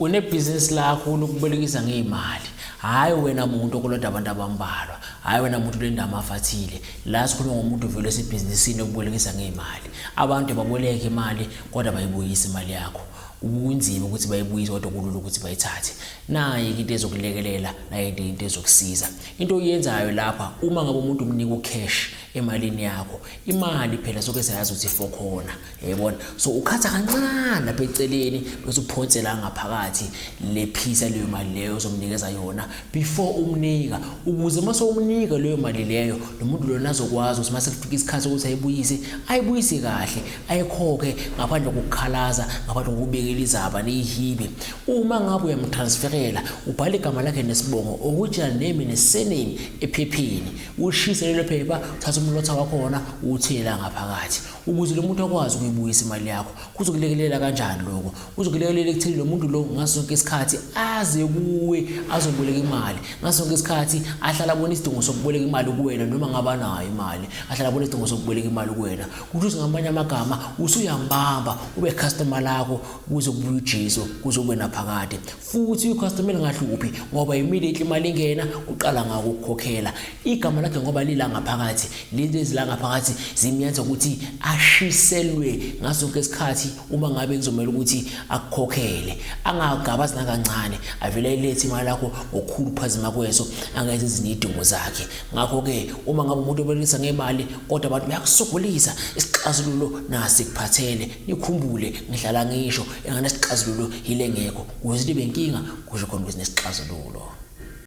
Unebhizinisi lakho lokubolekisa ngeimali. Hayi wena muntu okulonda abantu abambalwa. Hayi wena muntu olenda amafathile. La sikhuluma ngomuntu ovela esebhizinisini lokubolekisa ngeimali. Abantu baboleka imali kodwa bayibuyisa imali yakho. Ubunzima ukuthi bayibuyise kodwa kulula ukuthi bayithathe. Nayi into ezokulekelela, nayi into ezokusiza. Into oyenzayo lapha uma ngabe umuntu umnika ucash emalini yakho, imali phela soke siyazi ukuthi ifokhona, yayibona. So ukhatha kancane lapha eceleni bese uphonsela ngaphakathi le piece leyo mali leyo uzomnikeza yona before umnika, ukuze mase umnika leyo mali leyo nomuntu lo nazokwazi ukuthi mase kufika isikhathi ukuthi ayibuyise kahle, ayikhokhe ngaphandle kokukhalaza, ngaphandle kokubekela izaba neyihibe. Uma ngabe uyamtransferela ubhala igama lakhe nesibongo original name nesurname ephepheni, ushise lelo phepha, uthatha umlotha wakhona uthela ngaphakathi ukuze lo muntu akwazi ukuyibuyisa imali yakho. Kuzokulekelela kanjani lokho? Kuzokulekelela ekuthini lo muntu lo ngaso sonke isikhathi aze kuwe azoboleka imali, ngaso sonke isikhathi ahlala abona isidingo sokuboleka imali kuwena noma ngaba nayo imali, ahlala abona isidingo sokuboleka imali kuwena. Kuthi ngamanye amagama usuyambamba ube customer lakho kuze kubuye uJesu kuzobe naphakade. Futhi ucustomer ngahluphi ngoba immediately imali ingena uqala ngako ukukhokhela. Igama lakhe ngoba lila ngaphakathi, lento ezila ngaphakathi zimiyenza ukuthi ashiselwe ngaso sonke isikhathi uma ngabe kuzomela ukuthi akukhokhele. Angagabazi nakancane, avele ilethe imali yakho ngokukhulu phazima kweso, angenza ezinye izidingo zakhe. Ngakho ke uma ngabe umuntu obolekisa ngemali kodwa abantu bayakusugulisa, isixazululo nasi kuphathele. Nikhumbule ngihlala ngisho enganesixazululo yile ngekho, ukuze libe inkinga kusho khona ukuthi nesixazululo.